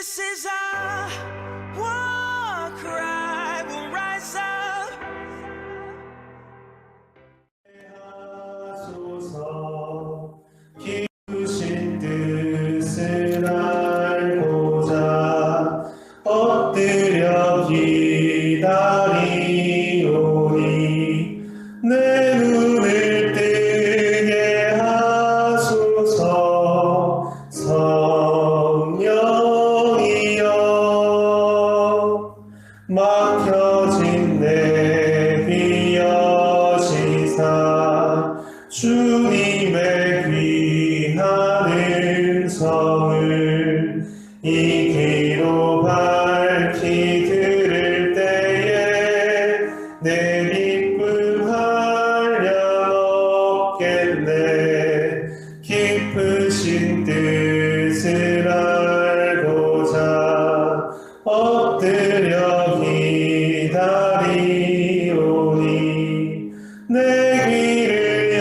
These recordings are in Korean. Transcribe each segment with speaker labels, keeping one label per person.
Speaker 1: This is our war cry. We'll rise up.
Speaker 2: 하소서 기쁘신 뜻을 알고자 엎드려 기다리오니 내 눈을 뜨게 하소서 성령이여 막혀진 내 비어지사 주님의 귀한 음성을 이 귀로 밝히 들을 때에 내 기쁨 한량 없겠네. 기쁘신 뜻을 알고자 엎드려 기다리오니 내 귀를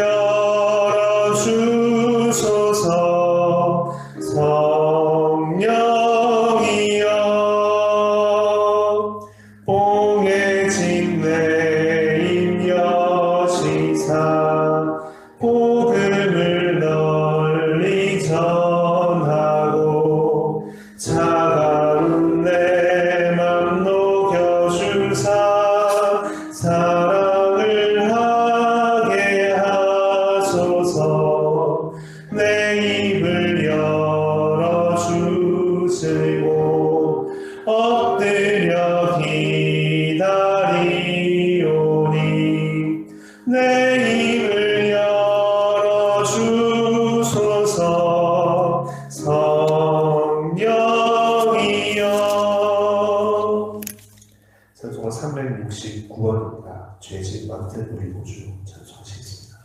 Speaker 2: 열어주소서 성령이여 봉해진 내 임여시사 복음을 널리 전하고 차가운 내 맘 녹여주사 사랑을 하게 하소서. 내 입을 열어주시고 엎드려 기다리오니 내 입을 열어주소서 성령이여. 찬송가 369원입니다. 죄진 맡은 우리 구주 찬송하시겠습니다.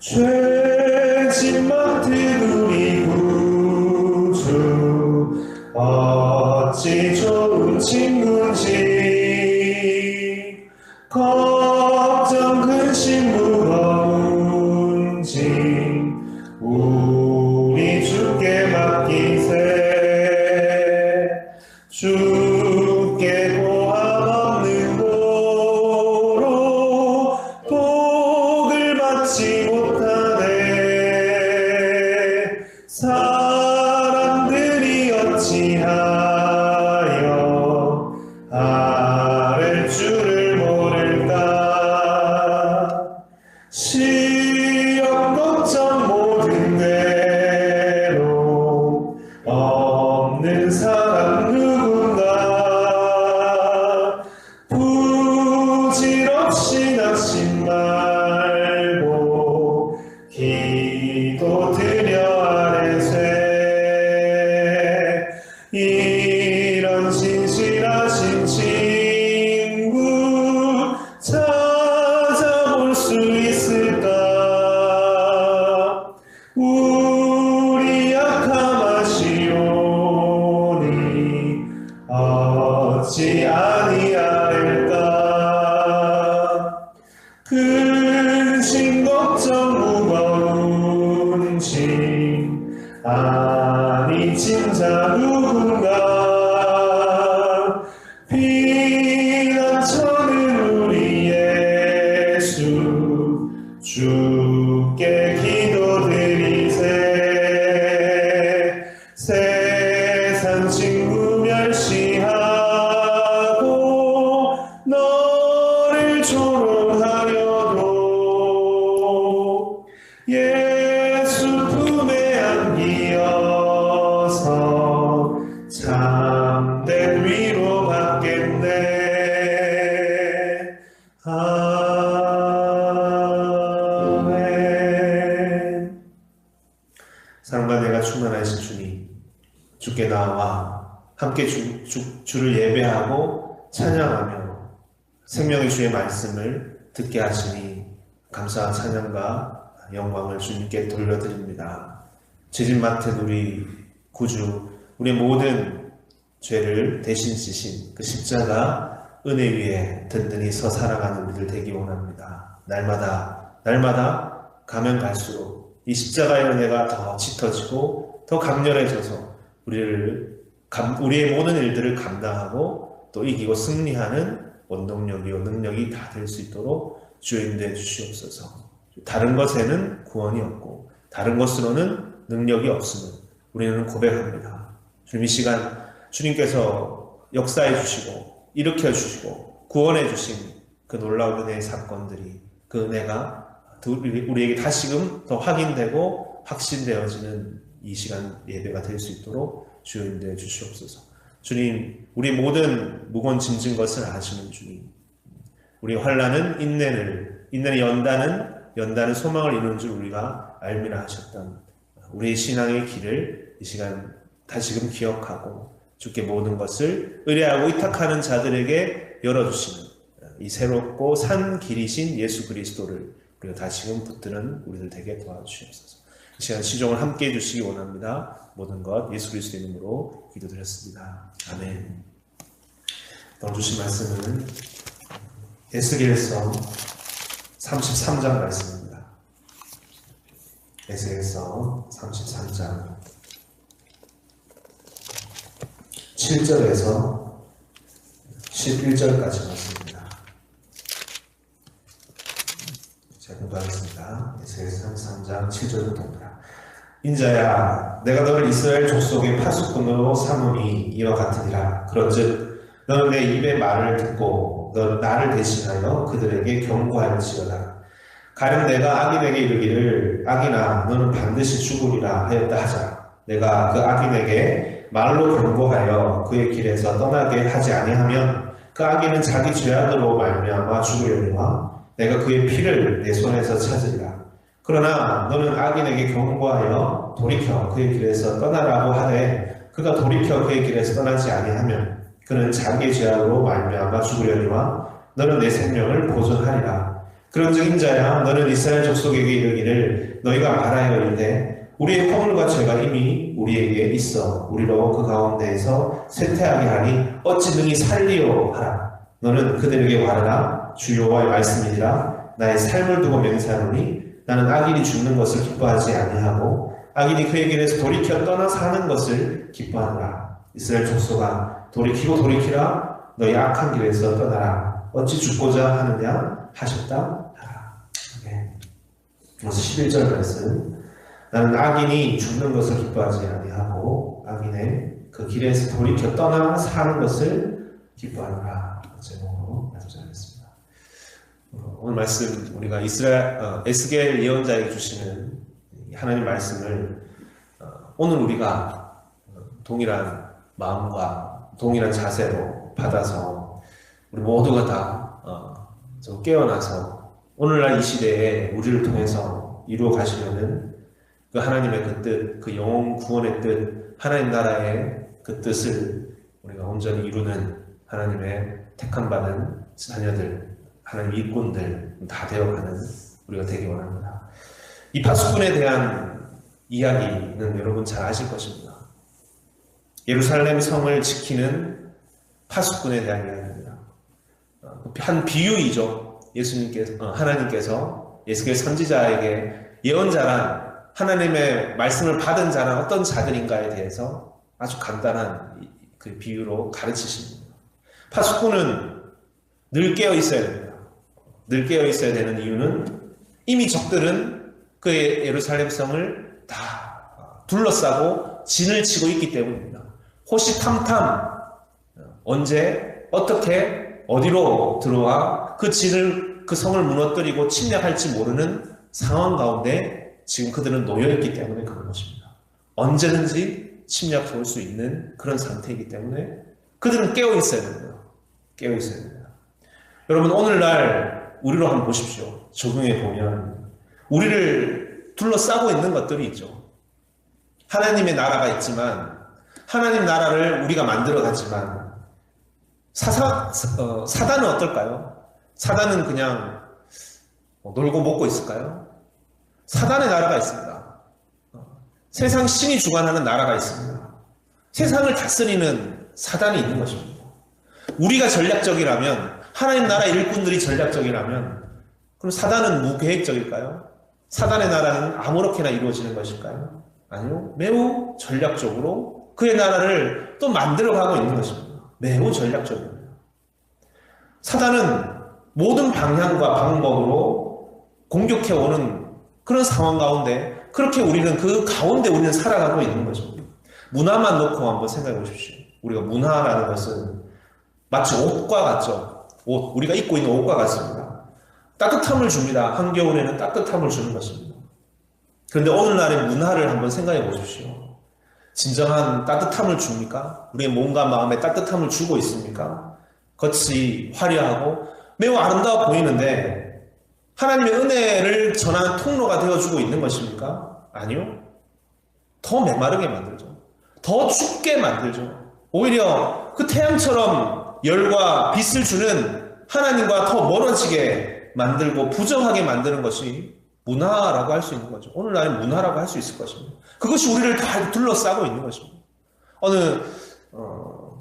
Speaker 2: 죄진 맡은 우리 구주 어찌 좋은 친구인지 걱정 근심 무거운지 우리 주께 맡기세. 주께 고함 없는 고로 복을 받지 못하네. 사람들이 어찌하여 아랠 줄을 모를까. 시험 걱정 모든 대로 없는 사람 누군가. 부질없이 낙심 말고 기도 드려 아뢰세. 이런 신실하신 친구 찾아볼 수 있을까. 우리 약함하시오니 어찌 아니하릴까. 근심 걱정 무거운지 아니 진짜 누군가. 피난처는 우리 예수 주께 기도드리세. 세상 친구 멸시하고 너를 조롱하려도 예수 품에 안기어서 참된 위로 받겠네. 아멘. 사랑과 내가 충만하신 주님, 주께 나와 함께 주를 예배하고 찬양하며 생명의 주의 말씀을 듣게 하시니 감사와 찬양과 영광을 주님께 돌려드립니다. 죄진 맡은 우리 구주 우리의 모든 죄를 대신 지신 그 십자가 은혜 위에 든든히 서 살아가는 우리들 되기 원합니다. 날마다 가면 갈수록 이 십자가의 은혜가 더 짙어지고 더 강렬해져서 우리의 모든 일들을 감당하고 또 이기고 승리하는 원동력이요 능력이 다 될 수 있도록 주여 인도해 주시옵소서. 다른 것에는 구원이 없고 다른 것으로는 능력이 없음을 우리는 고백합니다. 주님, 이 시간 주님께서 역사해 주시고 일으켜 주시고 구원해 주신 그 놀라운 은혜의 사건들이, 그 은혜가 우리에게 다시금 더 확인되고 확신되어지는 이 시간 예배가 될 수 있도록 주여 인도해 주시옵소서. 주님, 우리 모든 무거운 짐진 것을 아시는 주님, 우리 환난은 인내는 연다는 소망을 이루는 줄 우리가 알미라 하셨던 우리의 신앙의 길을 이 시간 다시금 기억하고 주께 모든 것을 의뢰하고 위탁하는 자들에게 열어주시는 이 새롭고 산 길이신 예수 그리스도를 우리가 다시금 붙드는 우리들 되게 도와주시옵소서. 이 시간 시종을 함께 해주시기 원합니다. 모든 것 예수 그리스도의 이름으로 기도드렸습니다. 아멘. 오늘 주신 말씀은 에스겔서 33장 말씀입니다. 에스겔서 33장 7절에서 11절까지 말씀입니다. 제가 공부하겠습니다. 에스겔서 33장 7절부터입니다. 인자야, 내가 너를 이스라엘 족속의 파수꾼으로 삼으니 이와 같으니라. 그런즉 너는 내 입의 말을 듣고 너 나를 대신하여 그들에게 경고할지어다. 가령 내가 악인에게 이르기를 악인아 너는 반드시 죽으리라 하였다 하자. 내가 그 악인에게 말로 경고하여 그의 길에서 떠나게 하지 아니하면 그 악인은 자기 죄악으로 말미암아 죽으려니와 내가 그의 피를 내 손에서 찾으리라. 그러나 너는 악인에게 경고하여 돌이켜 그의 길에서 떠나라고 하되 그가 돌이켜 그의 길에서 떠나지 아니하면 그는 자기의 죄악으로 말미암아 죽으려니와 너는 내 생명을 보존하리라. 그런즉 인자야, 너는 이스라엘 족속에게 이르기를 너희가 말하여 이르되 우리의 허물과 죄가 이미 우리에게 있어 우리로 그 가운데에서 쇠퇴하게 하니 어찌 능히 살리요 하라. 너는 그들에게 말하라. 주 여호와의 말씀이니라. 나의 삶을 두고 맹세하노니 나는 악인이 죽는 것을 기뻐하지 아니하고 악인이 그의 길에서 돌이켜 떠나 사는 것을 기뻐하노라. 이스라엘 족속아, 돌이키라. 너희 악한 길에서 떠나라. 어찌 죽고자 하느냐 하셨다 하라. 네. 그래서 11절 말씀. 나는 악인이 죽는 것을 기뻐하지 아니하고 악인의 그 길에서 돌이켜 떠나 사는 것을 기뻐하노라. 제목으로 말씀드리겠습니다. 오늘 말씀 우리가 에스겔 예언자에게 주시는 하나님의 말씀을 오늘 우리가 동일한 마음과 동일한 자세로 받아서 우리 모두가 다 깨어나서 오늘날 이 시대에 우리를 통해서 이루어 가시려는 그 하나님의 그 뜻, 그 영혼 구원의 뜻, 하나님 나라의 그 뜻을 우리가 온전히 이루는 하나님의 택함 받은 자녀들, 하나님 일꾼들 다 되어가는 우리가 되기 원합니다. 이 파수꾼에 대한 이야기는 여러분 잘 아실 것입니다. 예루살렘 성을 지키는 파수꾼에 대한 이야기입니다. 한 비유이죠. 하나님께서 에스겔 선지자에게 예언자란 하나님의 말씀을 받은 자는 어떤 자들인가에 대해서 아주 간단한 그 비유로 가르치십니다. 파수꾼은 늘 깨어 있어야 됩니다. 늘 깨어 있어야 되는 이유는 이미 적들은 그의 예루살렘 성을 다 둘러싸고 진을 치고 있기 때문입니다. 호시탐탐 언제 어떻게 어디로 들어와 그 성을 무너뜨리고 침략할지 모르는 상황 가운데 지금 그들은 놓여있기 때문에 그런 것입니다. 언제든지 침략할 수 있는 그런 상태이기 때문에 그들은 깨어있어야 됩니다. 깨어있어야 됩니다. 여러분, 오늘날 우리로 한번 보십시오. 적용해 보면 우리를 둘러싸고 있는 것들이 있죠. 하나님의 나라가 있지만 하나님 나라를 우리가 만들어갔지만 사단은 어떨까요? 사단은 그냥 놀고 먹고 있을까요? 사단의 나라가 있습니다. 세상 신이 주관하는 나라가 있습니다. 세상을 다스리는 사단이 있는 것입니다. 우리가 전략적이라면, 하나님 나라 일꾼들이 전략적이라면, 그럼 사단은 무계획적일까요? 사단의 나라는 아무렇게나 이루어지는 것일까요? 아니요. 매우 전략적으로 그의 나라를 또 만들어가고 있는 것입니다. 매우 전략적입니다. 사단은 모든 방향과 방법으로 공격해오는 그런 상황 가운데 그렇게 우리는 그 가운데 우리는 살아가고 있는 거죠. 문화만 놓고 한번 생각해 보십시오. 우리가 문화라는 것은 마치 옷과 같죠. 옷, 우리가 입고 있는 옷과 같습니다. 따뜻함을 줍니다. 한겨울에는 따뜻함을 주는 것입니다. 그런데 오늘날의 문화를 한번 생각해 보십시오. 진정한 따뜻함을 줍니까? 우리의 몸과 마음에 따뜻함을 주고 있습니까? 겉이 화려하고 매우 아름다워 보이는데 하나님의 은혜를 전하는 통로가 되어주고 있는 것입니까? 아니요. 더 메마르게 만들죠. 더 춥게 만들죠. 오히려 그 태양처럼 열과 빛을 주는 하나님과 더 멀어지게 만들고 부정하게 만드는 것이 문화라고 할 수 있는 거죠. 오늘날의 문화라고 할 수 있을 것입니다. 그것이 우리를 다 둘러싸고 있는 것입니다.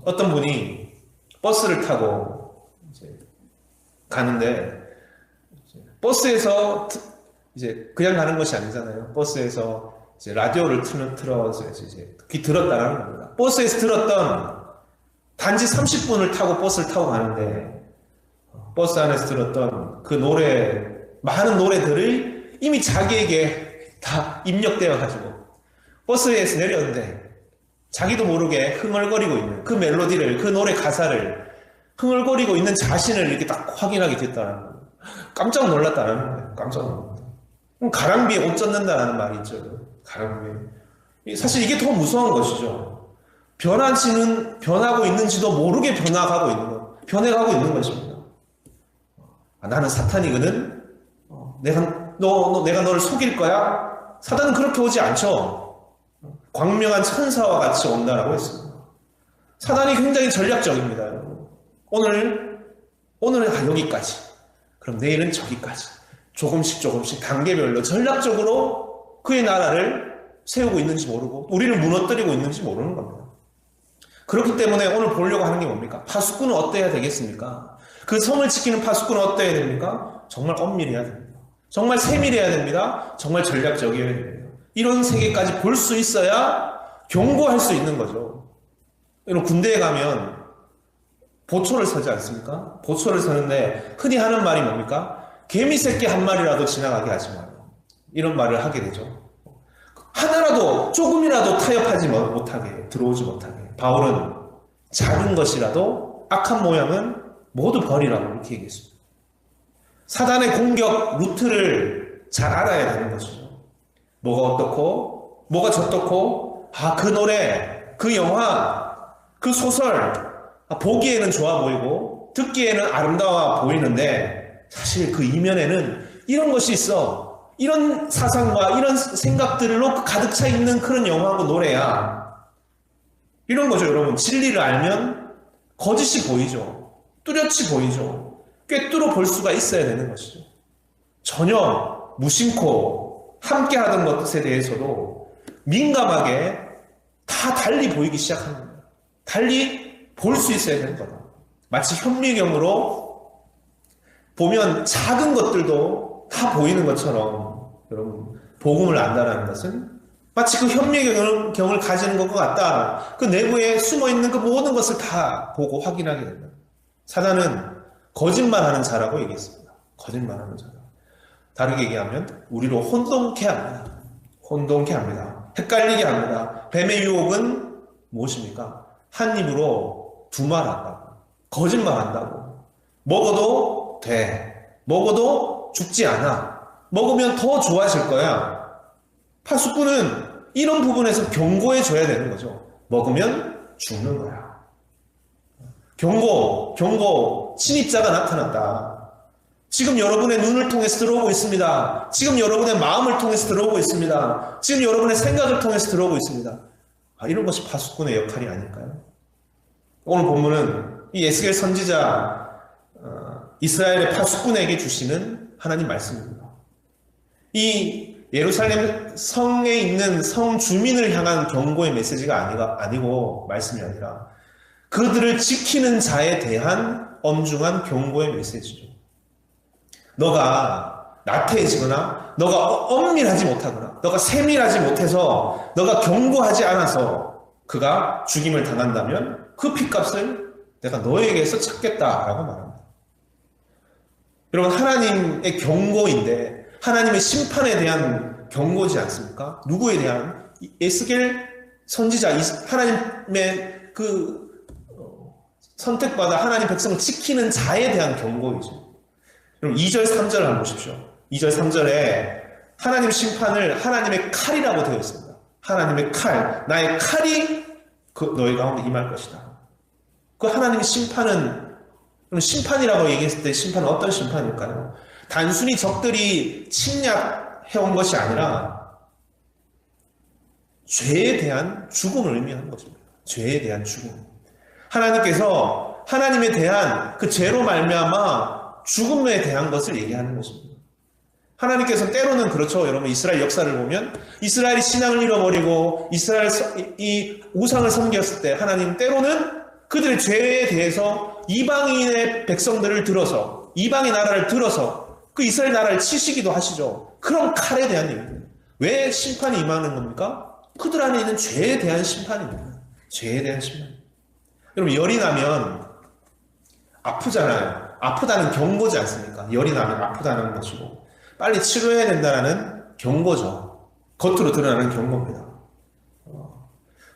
Speaker 2: 어떤 분이 버스를 타고 이제 가는데 버스에서 이제 그냥 가는 것이 아니잖아요. 버스에서 이제 라디오를 틀어서 이제 들었다라는 겁니다. 버스에서 들었던 단지 30분을 타고 버스를 타고 가는데 버스 안에서 들었던 그 노래, 많은 노래들을 이미 자기에게 다 입력되어 가지고 버스에서 내렸는데 자기도 모르게 흥얼거리고 있는 그 멜로디를, 그 노래 가사를 흥얼거리고 있는 자신을 이렇게 딱 확인하게 됐다는 거예요. 깜짝 놀랐다는 거예요. 깜짝 놀랐다. 가랑비에 옷 젖는다라는 말이 있죠. 가랑비에. 사실 이게 더 무서운 것이죠. 변하고 있는지도 모르게 변해가고 있는 것입니다. 나는 사탄이거든? 내가 너를 속일 거야? 사단은 그렇게 오지 않죠. 광명한 천사와 같이 온다라고 했습니다. 사단이 굉장히 전략적입니다. 오늘은 여기까지. 그럼 내일은 저기까지. 조금씩 단계별로 전략적으로 그의 나라를 세우고 있는지 모르고 우리를 무너뜨리고 있는지 모르는 겁니다. 그렇기 때문에 오늘 보려고 하는 게 뭡니까? 파수꾼은 어때야 되겠습니까? 그 성을 지키는 파수꾼은 어때야 됩니까? 정말 엄밀해야 됩니다. 정말 세밀해야 됩니다. 정말 전략적이어야 됩니다. 이런 세계까지 볼 수 있어야 경고할 수 있는 거죠. 여러분 군대에 가면 보초를 서지 않습니까? 보초를 서는데 흔히 하는 말이 뭡니까? 개미 새끼 한 마리라도 지나가게 하지 마요. 이런 말을 하게 되죠. 하나라도 조금이라도 타협하지 못하게, 들어오지 못하게. 바울은 작은 것이라도 악한 모양은 모두 버리라고 이렇게 얘기했습니다. 사단의 공격 루트를 잘 알아야 되는 것이죠. 뭐가 어떻고, 뭐가 저떻고, 그 노래, 그 영화, 그 소설, 보기에는 좋아 보이고, 듣기에는 아름다워 보이는데, 사실 그 이면에는 이런 것이 있어. 이런 사상과 이런 생각들로 가득 차 있는 그런 영화고 노래야. 이런 거죠, 여러분. 진리를 알면 거짓이 보이죠. 뚜렷이 보이죠. 꿰뚫어 볼 수가 있어야 되는 것이죠. 전혀 무심코 함께 하던 것에 대해서도 민감하게 다 달리 보이기 시작합니다. 달리 볼 수 있어야 되는 거다. 마치 현미경으로 보면 작은 것들도 다 보이는 것처럼 여러분 복음을 안다라는 것은 마치 그 현미경을 가지는 것과 같다. 그 내부에 숨어있는 그 모든 것을 다 보고 확인하게 된다. 사단은 거짓말하는 자라고 얘기했습니다. 거짓말하는 자다. 다르게 얘기하면 우리로 혼동케 합니다. 혼동케 합니다. 헷갈리게 합니다. 뱀의 유혹은 무엇입니까? 한 입으로 두 말 한다고. 거짓말한다고. 먹어도 돼. 먹어도 죽지 않아. 먹으면 더 좋아질 거야. 파수꾼은 이런 부분에서 경고해줘야 되는 거죠. 먹으면 죽는 거야. 경고, 침입자가 나타났다. 지금 여러분의 눈을 통해서 들어오고 있습니다. 지금 여러분의 마음을 통해서 들어오고 있습니다. 지금 여러분의 생각을 통해서 들어오고 있습니다. 이런 것이 파수꾼의 역할이 아닐까요? 오늘 본문은 이 에스겔 선지자 이스라엘의 파수꾼에게 주시는 하나님 말씀입니다. 이 예루살렘 성에 있는 성 주민을 향한 경고의 메시지가 아니고 말씀이 아니라 그들을 지키는 자에 대한 엄중한 경고의 메시지죠. 너가 나태해지거나 너가 엄밀하지 못하거나 너가 세밀하지 못해서 너가 경고하지 않아서 그가 죽임을 당한다면 그 핏값을 내가 너에게서 찾겠다라고 말합니다. 여러분, 하나님의 경고인데 하나님의 심판에 대한 경고지 않습니까? 누구에 대한? 에스겔 선지자, 하나님의 선택받아 하나님 백성을 지키는 자에 대한 경고이죠. 여러분, 2절 3절 한번 보십시오. 2절 3절에 하나님 심판을 하나님의 칼이라고 되어 있습니다. 하나님의 칼, 나의 칼이 너희 가운데 임할 것이다. 그 하나님의 심판이라고 얘기했을 때 심판은 어떤 심판일까요? 단순히 적들이 침략해온 것이 아니라 죄에 대한 죽음을 의미하는 것입니다. 죄에 대한 죽음. 하나님께서 하나님에 대한 그 죄로 말미암아 죽음에 대한 것을 얘기하는 것입니다. 하나님께서 때로는 그렇죠. 여러분, 이스라엘 역사를 보면 이스라엘이 신앙을 잃어버리고 이 우상을 섬겼을 때 하나님 때로는 그들의 죄에 대해서 이방인의 백성들을 들어서 이방의 나라를 들어서 그 이스라엘 나라를 치시기도 하시죠. 그런 칼에 대한 얘기입니다. 왜 심판이 임하는 겁니까? 그들 안에 있는 죄에 대한 심판입니다. 죄에 대한 심판. 여러분, 열이 나면 아프잖아요. 아프다는 경고지 않습니까? 열이 나면 아프다는 것이고 빨리 치료해야 된다는 경고죠. 겉으로 드러나는 경고입니다.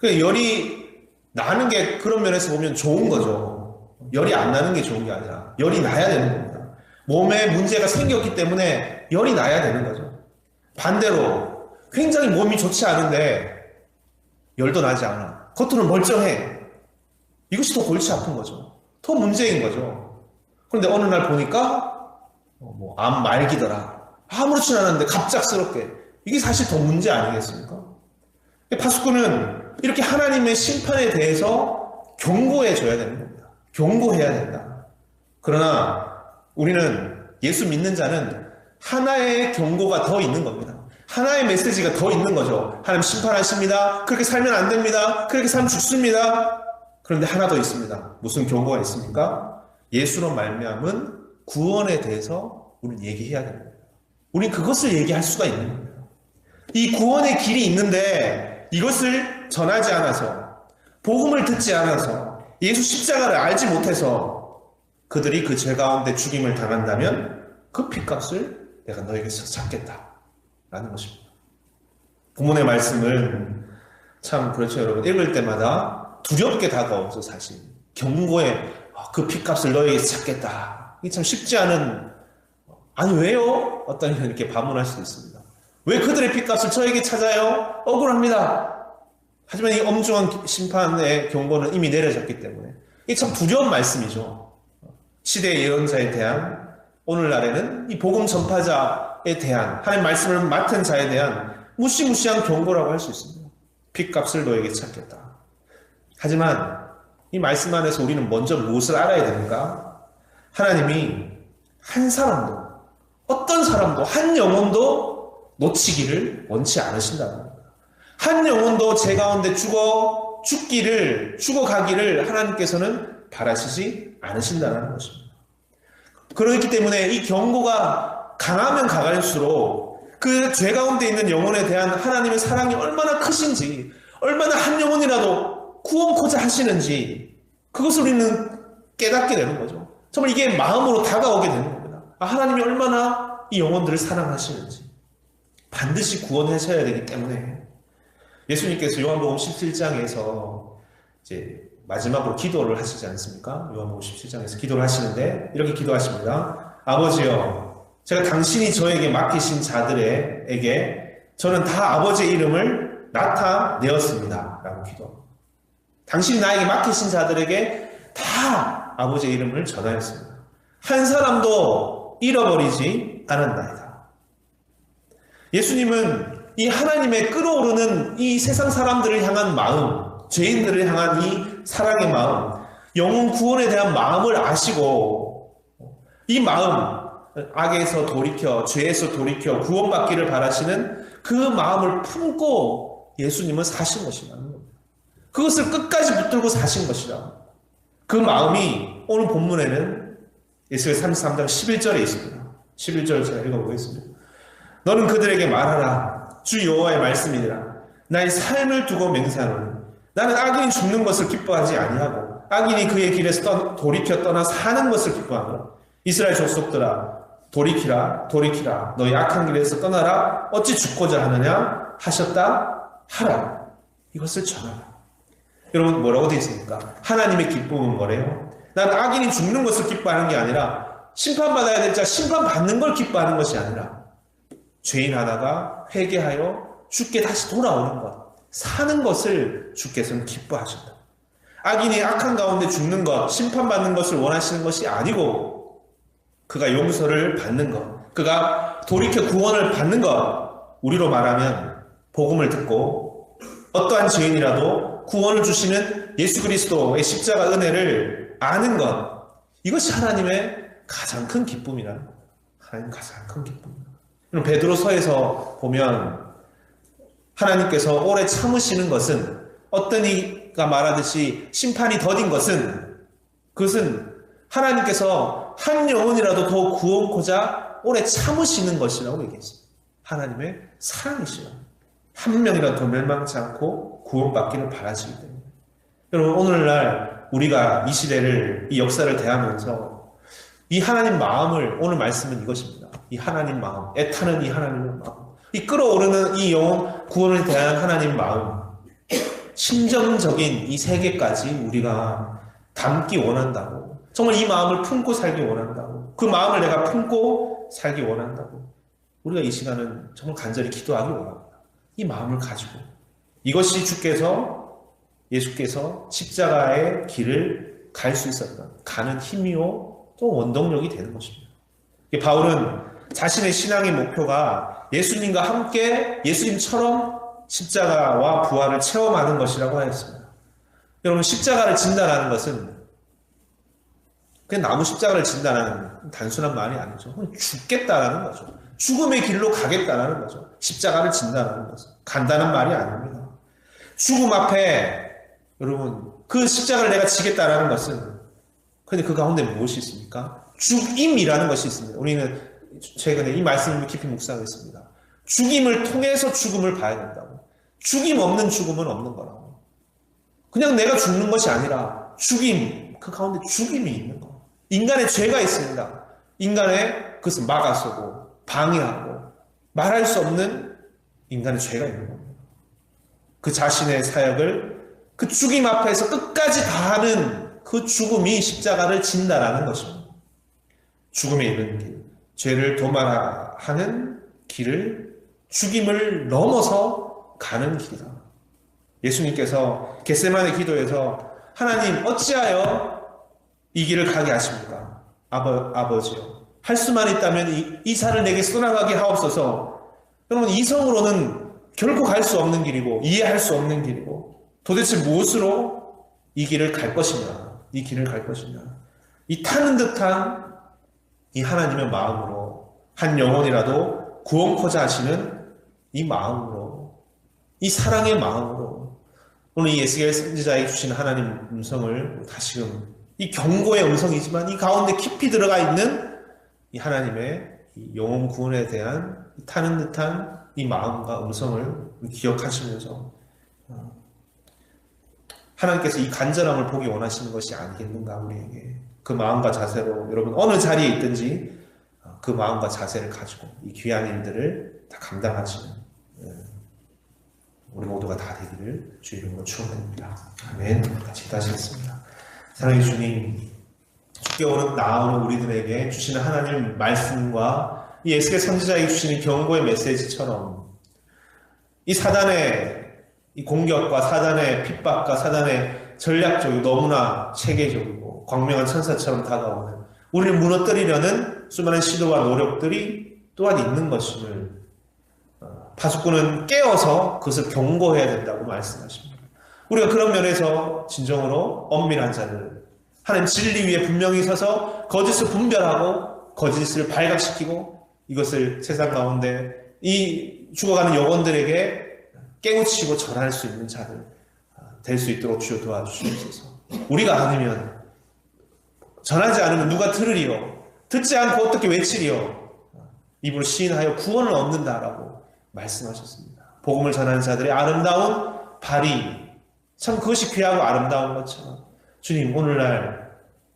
Speaker 2: 열이 나는 게 그런 면에서 보면 좋은 거죠. 열이 안 나는 게 좋은 게 아니라 열이 나야 되는 겁니다. 몸에 문제가 생겼기 때문에 열이 나야 되는 거죠. 반대로 굉장히 몸이 좋지 않은데 열도 나지 않아. 겉으로는 멀쩡해. 이것이 더 골치 아픈 거죠. 더 문제인 거죠. 그런데 어느 날 보니까 암 말기더라. 아무렇지 않았는데 갑작스럽게. 이게 사실 더 문제 아니겠습니까? 파수꾼은 이렇게 하나님의 심판에 대해서 경고해 줘야 되는 겁니다. 경고해야 된다. 그러나 우리는 예수 믿는 자는 하나의 경고가 더 있는 겁니다. 하나의 메시지가 더 있는 거죠. 하나님 심판하십니다. 그렇게 살면 안 됩니다. 그렇게 살면 죽습니다. 그런데 하나 더 있습니다. 무슨 경고가 있습니까? 예수로 말미암은 구원에 대해서 우리는 얘기해야 됩니다. 우리는 그것을 얘기할 수가 있는 겁니다. 이 구원의 길이 있는데 이것을 전하지 않아서 복음을 듣지 않아서 예수 십자가를 알지 못해서 그들이 그 죄 가운데 죽임을 당한다면 그 핏값을 내가 너에게서 찾겠다라는 것입니다. 본문의 말씀은 참 그렇죠, 여러분. 읽을 때마다 두렵게 다가오죠. 사실 경고에 그 핏값을 너에게서 찾겠다. 이게 참 쉽지 않은, 아니 왜요? 어떤 이는 이렇게 반문할 수도 있습니다. 왜 그들의 핏값을 저에게 찾아요? 억울합니다. 하지만 이 엄중한 심판의 경고는 이미 내려졌기 때문에 이게 참 두려운 말씀이죠. 시대의 예언자에 대한, 오늘날에는 이 복음 전파자에 대한, 하나님 말씀을 맡은 자에 대한 무시무시한 경고라고 할 수 있습니다. 핏값을 너에게 찾겠다. 하지만 이 말씀 안에서 우리는 먼저 무엇을 알아야 됩니까? 하나님이 한 사람도, 어떤 사람도, 한 영혼도 놓치기를 원치 않으신다는 겁니다. 한 영혼도 제 가운데 죽어가기를 하나님께서는 바라시지 않으신다는 것입니다. 그렇기 때문에 이 경고가 강하면 강할수록 그 죄 가운데 있는 영혼에 대한 하나님의 사랑이 얼마나 크신지, 얼마나 한 영혼이라도 구원코자 하시는지, 그것을 우리는 깨닫게 되는 거죠. 정말 이게 마음으로 다가오게 되는 겁니다. 하나님이 얼마나 이 영혼들을 사랑하시는지, 반드시 구원하셔야 되기 때문에 예수님께서 요한복음 17장에서 이제 마지막으로 기도를 하시지 않습니까? 요한복음 17장에서 기도를 하시는데 이렇게 기도하십니다. 아버지여, 제가 당신이 저에게 맡기신 자들에게 저는 다 아버지의 이름을 나타내었습니다. 라고 기도합니다. 당신이 나에게 맡기신 자들에게 다 아버지의 이름을 전하였습니다. 한 사람도 잃어버리지 않았나이다. 예수님은 이 하나님의 끌어오르는 이 세상 사람들을 향한 마음, 죄인들을 향한 이 사랑의 마음, 영혼 구원에 대한 마음을 아시고 이 마음, 악에서 돌이켜, 죄에서 돌이켜 구원받기를 바라시는 그 마음을 품고 예수님은 사신 것이라는 겁니다. 그것을 끝까지 붙들고 사신 것이라. 그 마음이 오늘 본문에는 에스겔 33장 11절에 있습니다. 11절 제가 읽어보겠습니다. 너는 그들에게 말하라. 주 여호와의 말씀이니라. 나의 삶을 두고 맹세하노니 나는 악인이 죽는 것을 기뻐하지 아니하고 악인이 그의 길에서 돌이켜 떠나 사는 것을 기뻐하노라. 이스라엘 족속들아 돌이키라 돌이키라 너희 악한 길에서 떠나라 어찌 죽고자 하느냐 하셨다 하라. 이것을 전하라. 여러분 뭐라고 되어 있습니까? 하나님의 기쁨은 뭐래요? 나는 악인이 죽는 것을 기뻐하는 게 아니라 심판받아야 될 자 심판받는 걸 기뻐하는 것이 아니라 죄인 하나가 회개하여 주께 다시 돌아오는 것, 사는 것을 주께서는 기뻐하신다. 악인이 악한 가운데 죽는 것, 심판받는 것을 원하시는 것이 아니고 그가 용서를 받는 것, 그가 돌이켜 구원을 받는 것, 우리로 말하면 복음을 듣고 어떠한 죄인이라도 구원을 주시는 예수 그리스도의 십자가 은혜를 아는 것, 이것이 하나님의 가장 큰 기쁨이라는 겁니다. 하나님 가장 큰 기쁨입니다. 베드로서에서 보면 하나님께서 오래 참으시는 것은 어떤 이가 말하듯이 심판이 더딘 것은 그것은 하나님께서 한 영혼이라도 더 구원코자 오래 참으시는 것이라고 얘기했습니다. 하나님의 사랑이시라. 한 명이라도 더 멸망치 않고 구원받기를 바라시기 때문에. 여러분 오늘날 우리가 이 시대를 이 역사를 대하면서 이 하나님 마음을 오늘 말씀은 이것입니다. 이 하나님 마음, 애타는 이 하나님의 마음, 이 끓어오르는 이 영혼 구원에 대한 하나님 마음, 심정적인 이 세계까지 우리가 담기 원한다고, 정말 이 마음을 품고 살기 원한다고, 그 마음을 내가 품고 살기 원한다고 우리가 이 시간은 정말 간절히 기도하기 원합니다. 이 마음을 가지고 이것이 예수께서 십자가의 길을 갈 수 있었던 가는 힘이요 또 원동력이 되는 것입니다. 바울은 자신의 신앙의 목표가 예수님과 함께 예수님처럼 십자가와 부활을 체험하는 것이라고 하였습니다. 여러분 십자가를 진다라는 것은 그냥 나무 십자가를 진다라는 단순한 말이 아니죠. 죽겠다라는 거죠. 죽음의 길로 가겠다라는 거죠. 십자가를 진다라는 것은 간단한 말이 아닙니다. 죽음 앞에 여러분 그 십자가를 내가 지겠다라는 것은 그런데 그 가운데 무엇이 있습니까? 죽임이라는 것이 있습니다. 우리는 최근에 이 말씀을 깊이 묵상했습니다. 죽임을 통해서 죽음을 봐야 된다고. 죽임 없는 죽음은 없는 거라고. 그냥 내가 죽는 것이 아니라 죽임, 그 가운데 죽임이 있는 거. 인간의 죄가 있습니다. 인간의 그것을 막아서고 방해하고 말할 수 없는 인간의 죄가 있는 겁니다. 그 자신의 사역을 그 죽임 앞에서 끝까지 다하는 그 죽음이 십자가를 진다라는 것입니다. 죽음에 이르는 길, 죄를 도말하는 길을 죽임을 넘어서 가는 길이다. 예수님께서 겟세마네 기도에서 하나님 어찌하여 이 길을 가게 하십니까? 아버지요. 할 수만 있다면 이 살을 내게 쏘나가게 하옵소서. 여러분 이성으로는 결코 갈 수 없는 길이고 이해할 수 없는 길이고 도대체 무엇으로 이 길을 갈 것이냐. 이 길을 갈 것이냐. 이 타는 듯한 이 하나님의 마음으로 한 영혼이라도 구원코자 하시는 이 마음으로 이 사랑의 마음으로 오늘 이 에스겔 선지자에게 주신 하나님 음성을 다시금 이 경고의 음성이지만 이 가운데 깊이 들어가 있는 이 하나님의 이 영혼 구원에 대한 타는 듯한 이 마음과 음성을 기억하시면서 하나님께서 이 간절함을 보기 원하시는 것이 아니겠는가 우리에게 그 마음과 자세로 여러분 어느 자리에 있든지 그 마음과 자세를 가지고 이 귀한 일들을 다 감당하시는 우리 모두가 다 되기를 주의 이름으로 축원드립니다. 아멘. 같이 기도하시겠습니다. 사랑의 주님, 주께 나아오는 우리들에게 주시는 하나님 말씀과 이 에스겔 선지자에게 주시는 경고의 메시지처럼 이 사단의 이 공격과 사단의 핍박과 사단의 전략적이고 너무나 체계적이고 광명한 천사처럼 다가오는 우리를 무너뜨리려는 수많은 시도와 노력들이 또한 있는 것임을 파수꾼은 깨어서 그것을 경고해야 된다고 말씀하십니다. 우리가 그런 면에서 진정으로 엄밀한 자들, 하나님 진리 위에 분명히 서서 거짓을 분별하고 거짓을 발각시키고 이것을 세상 가운데 이 죽어가는 영혼들에게 깨우치고 절할 수 있는 자들 될 수 있도록 주여 도와주시옵소서. 우리가 아니면, 전하지 않으면 누가 들으리요? 듣지 않고 어떻게 외치리요? 입으로 시인하여 구원을 얻는다라고 말씀하셨습니다. 복음을 전하는 자들의 아름다운 발이, 참 그것이 귀하고 아름다운 것처럼 주님, 오늘날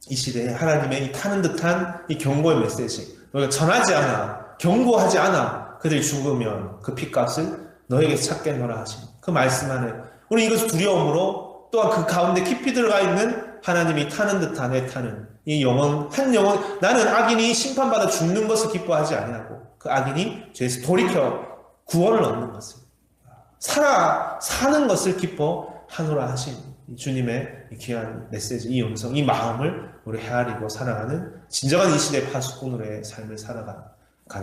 Speaker 2: 이 시대에 하나님의 이 타는 듯한 이 경고의 메시지, 너희가 전하지 않아, 경고하지 않아, 그들이 죽으면 그 핏값을 너에게서 찾겠노라 하신 그 말씀 안에 우리 이것을 두려움으로, 또한 그 가운데 깊이 들어가 있는 하나님이 타는 듯한 애타는 이 영혼, 한 영혼, 나는 악인이 심판받아 죽는 것을 기뻐하지 아니하고 그 악인이 죄에서 돌이켜 구원을 얻는 것을, 사는 것을 기뻐하노라 하신 주님의 귀한 메시지, 이 음성, 이 마음을 우리 헤아리고 살아가는 진정한 이 시대 파수꾼으로의 삶을 살아가는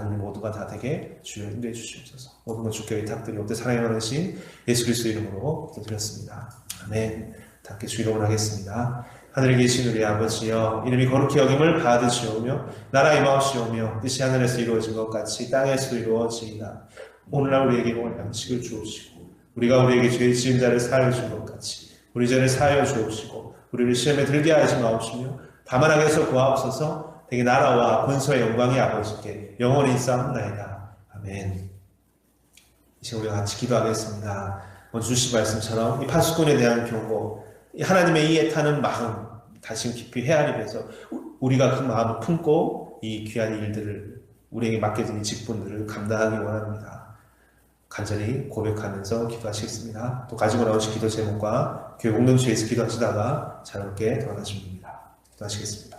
Speaker 2: 우리 모두가 다 되게 주여 인도해 주시옵소서. 모든 것 주께 의탁드리옵되 사랑의 어르신 예수 그리스도 이름으로 기도드렸습니다. 아멘. 다 함께 주 이름으로 하겠습니다. 하늘에 계신 우리 아버지여, 이름이 거룩히 여김을 받으시오며 나라 임하옵시오며 뜻이 하늘에서 이루어진 것 같이 땅에서도 이루어지이다. 오늘날 우리에게 먹을 양식을 주옵시고 우리가 우리에게 죄 지은 자를 사하여 준 것 같이 우리 죄를 사하여 주옵시고 우리를 시험에 들게 하지 마옵시며 다만 악에서 구하옵소서. 되게 나라와 권소의 영광이 아버지께 영원히 있사옵나이다. 아멘. 이제 우리가 같이 기도하겠습니다. 오늘 주신 말씀처럼 이 파수꾼에 대한 경고, 하나님의 이 애타는 마음 다시 깊이 헤아리면서 우리가 그 마음을 품고 이 귀한 일들을, 우리에게 맡겨진 이 직분들을 감당하기 원합니다. 간절히 고백하면서 기도하시겠습니다. 또 가지고 나오신 기도 제목과 교회 공동체에서 기도하시다가 자유롭게 돌아가시면 됩니다. 기도하시겠습니다.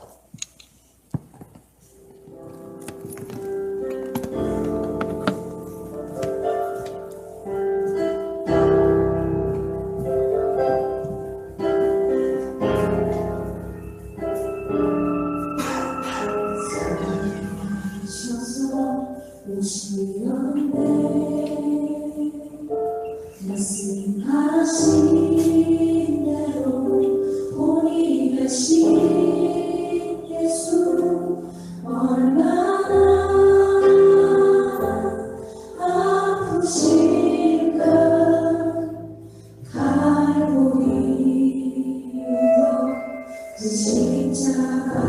Speaker 3: 진짜